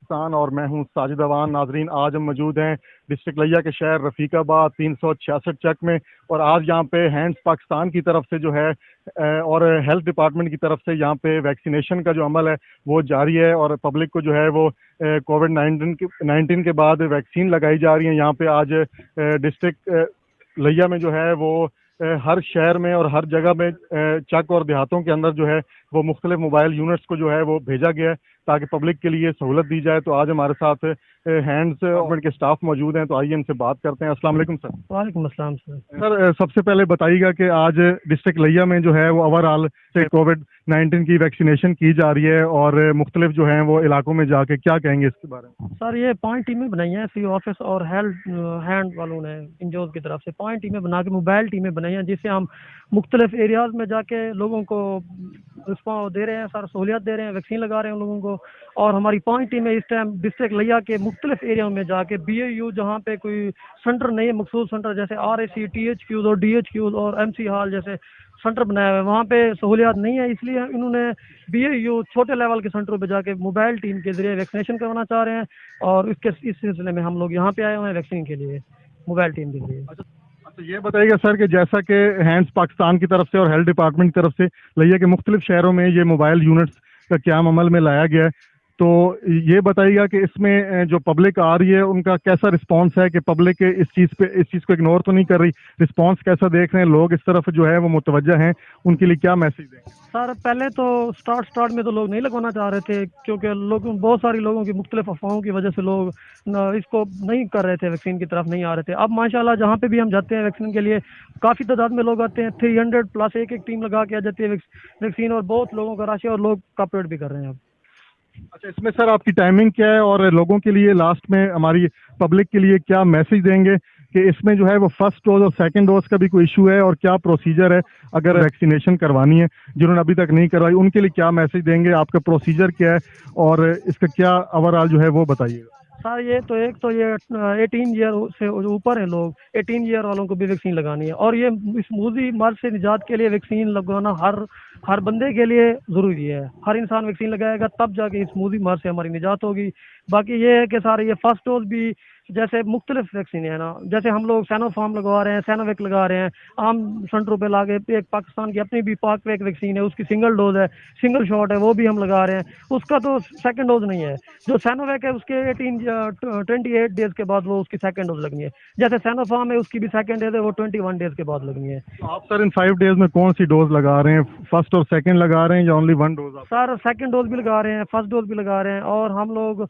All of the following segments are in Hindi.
पाकिस्तान और मैं हूं साजिद अवान। नाजरीन, आज हम मौजूद हैं डिस्ट्रिक्ट लिया के शहर रफीकाबाद 366 चक में। और आज यहाँ पे हैंड्स पाकिस्तान की तरफ से जो है और हेल्थ डिपार्टमेंट की तरफ से यहाँ पे वैक्सीनेशन का जो अमल है वो जारी है और पब्लिक को जो है वो कोविड-19 के बाद वैक्सीन लगाई जा रही है। यहाँ पे आज डिस्ट्रिक्ट लिया में जो है वो हर शहर में और हर जगह में चक और देहातों के अंदर जो है वो मुख्तलिफ मोबाइल यूनिट्स को जो है वो भेजा गया है ताकि पब्लिक के लिए सहूलत दी जाए। तो आज हमारे साथ हैंड्स गवर्नमेंट के स्टाफ मौजूद हैं, तो आइए इनसे बात करते हैं। अस्सलाम वालेकुम सर। वालेकुम अस्सलाम सर। सर, सबसे पहले बताइएगा कि आज डिस्ट्रिक्ट लिया में जो है वो ओवरऑल से कोविड-19 की वैक्सीनेशन की जा रही है और मुख्तलिफ जो है वो इलाकों में जाके क्या कहेंगे इसके बारे में? सर, ये 5 टीमें बनाई हैं सी ऑफिस और हेल्थ हैंड वालों ने इंजोज की तरफ से 5 टीमें बना के मोबाइल टीमें बनाई हैं, जिससे हम मुख्तलिफ एरियाज में जाके लोगों को रिस्पॉन्स दे रहे हैं, सर सहूलियत दे रहे हैं, वैक्सीन लगा रहे हैं लोगों को। और हमारी 5 टीमें इस टाइम डिस्ट्रिक्ट लिया के मुख्तलिफ एरिया में जाके BAU जहाँ पे कोई सेंटर नहीं है, मखसूस सेंटर जैसे RAC, THQs और DHQs और MC हॉल जैसे सेंटर बनाया हुआ है, वहाँ पे सहूलियात नहीं है, इसलिए इन्होंने BAU छोटे लेवल के सेंटरों पे जाके मोबाइल टीम के जरिए वैक्सीनेशन करवाना चाह रहे हैं। और इस सिलसिले में हम लोग यहाँ पे आए हुए हैं वैक्सीन के लिए, मोबाइल टीम के लिए। अच्छा, ये बताइएगा सर कि जैसा कि हैंड्स पाकिस्तान की तरफ से और हेल्थ डिपार्टमेंट की तरफ से लिया के मुख्तलिफ शहरों में ये मोबाइल यूनिट्स का क़याम अमल में लाया गया है, तो ये बताइएगा कि इसमें जो पब्लिक आ रही है उनका कैसा रिस्पांस है कि पब्लिक इस चीज़ को इग्नोर तो नहीं कर रही, रिस्पांस कैसा देख रहे हैं लोग, इस तरफ जो है वो मुतवज्जा हैं, उनके लिए क्या मैसेज देंगे? सर, पहले तो स्टार्ट में तो लोग नहीं लगवाना चाह रहे थे, क्योंकि बहुत सारे लोगों की मुख्तलिफ अफवाहों की वजह से लोग इसको नहीं कर रहे थे, वैक्सीन की तरफ नहीं आ रहे थे। अब माशाल्लाह जहाँ पे भी हम जाते हैं वैक्सीन के लिए काफ़ी तादाद में लोग आते हैं, 300 प्लस एक टीम लगा के आ जाती है वैक्सीन, और बहुत लोगों का रश है और लोग कॉपरेट भी कर रहे हैं अब। अच्छा, इसमें सर आपकी टाइमिंग क्या है और लोगों के लिए लास्ट में हमारी पब्लिक के लिए क्या मैसेज देंगे कि इसमें जो है वो फर्स्ट डोज और सेकंड डोज का भी कोई इशू है और क्या प्रोसीजर है अगर वैक्सीनेशन करवानी है? जिन्होंने अभी तक नहीं करवाई उनके लिए क्या मैसेज देंगे, आपका प्रोसीजर क्या है और इसका क्या ओवरऑल जो है वो बताइएगा। सर, ये 18 ईयर से ऊपर है लोग, 18 ईयर वालों को भी वैक्सीन लगानी है, और ये इस मूजी मर्ज से निजात के लिए वैक्सीन लगवाना हर बंदे के लिए ज़रूरी है। हर इंसान वैक्सीन लगाएगा तब जाके इस मूजी मर्ज से हमारी निजात होगी। बाकी ये है कि सारे ये फर्स्ट डोज भी जैसे मुख्तलिफ वैक्सीन है ना, जैसे हम लोग सैनोफार्म लगवा रहे हैं, सैनोवेक लगा रहे हैं, आम सेंटरों पे लाके एक पाकिस्तान की अपनी भी पाकवेक वैक्सीन है, उसकी सिंगल डोज है, सिंगल शॉट है, वो भी हम लगा रहे हैं, उसका तो सेकंड डोज नहीं है। जो सैनोवेक है उसके 28 डेज के बाद वो उसकी सेकंड डोज लगनी है, जैसे सैनोफार्म है उसकी भी सेकंड डोज है, वो 21 डेज के बाद लगनी है। आप सर इन 5 डेज में कौन सी डोज लगा रहे हैं, फर्स्ट और सेकंड लगा रहे हैं या only 1 dose? Sir, second dose भी लगा रहे हैं, फर्स्ट डोज भी लगा रहे हैं, और हम लोग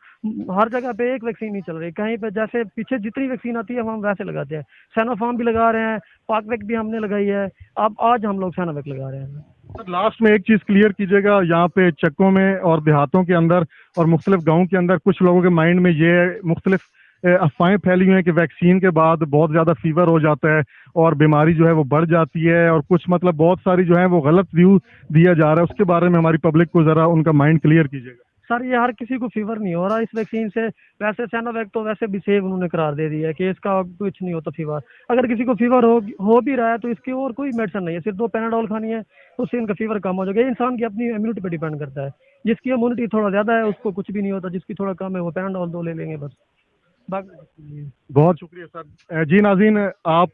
हर जगह पे एक वैक्सीन नहीं चल रही, कहीं पे जैसे पीछे जितनी वैक्सीन आती है हम वैसे लगाते हैं। सैनोफार्म भी लगा रहे हैं, पाकवेक भी हमने लगाई है, अब आज हम लोग सैनोवेक लगा रहे हैं। सर, लास्ट में एक चीज़ क्लियर कीजिएगा, यहाँ पे चक्कों में और देहातों के अंदर और मुख्तलिफ गाँव के अंदर कुछ लोगों के माइंड में ये मुख्तलिफ अफवाहें फैली हुई हैं कि वैक्सीन के बाद बहुत ज़्यादा फीवर हो जाता है और बीमारी जो है वो बढ़ जाती है, और कुछ मतलब बहुत सारी जो है वो गलत व्यू दिया जा रहा है, उसके बारे में हमारी पब्लिक को ज़रा उनका माइंड क्लियर कीजिएगा। सर, ये हर किसी को फीवर नहीं हो रहा इस वैक्सीन से, वैसे सैनोवेक तो वैसे भी सेफ उन्होंने करार दे दिया है कि इसका कुछ नहीं होता फीवर। अगर किसी को फीवर हो भी रहा है तो इसकी और कोई मेडिसिन नहीं है, सिर्फ 2 पैनाडोल खानी है, उससे इनका फीवर कम हो जाएगा। इंसान की अपनी इम्यूनिटी पर डिपेंड करता है, जिसकी इम्यूनिटी थोड़ा ज़्यादा है उसको कुछ भी नहीं होता, जिसकी थोड़ा कम है वो पैनाडोल 2 ले लेंगे बस। बहुत शुक्रिया सर। जी नाज़रीन, आप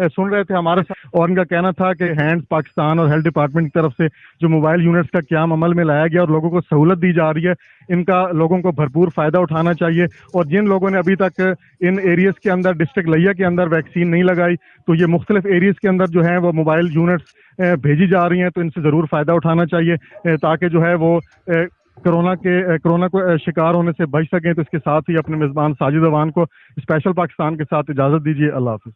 सुन रहे थे हमारे साथ, और इनका कहना था कि हैंड्स पाकिस्तान और हेल्थ डिपार्टमेंट की तरफ से जो मोबाइल यूनिट्स का क़याम अमल में लाया गया और लोगों को सहूलत दी जा रही है, इनका लोगों को भरपूर फ़ायदा उठाना चाहिए। और जिन लोगों ने अभी तक इन एरियाज़ के अंदर डिस्ट्रिक्ट लिया के अंदर वैक्सीन नहीं लगाई, तो ये मुख्तलिफ एरियाज़ के अंदर जो है वो मोबाइल यूनिट्स भेजी जा रही हैं, तो इनसे ज़रूर फ़ायदा उठाना चाहिए ताकि जो है वो कोरोना को शिकार होने से बच सकें। तो इसके साथ ही अपने मेज़बान साजिद अवान को स्पेशल पाकिस्तान के साथ इजाज़त दीजिए। अल्लाह हाफ़िज़।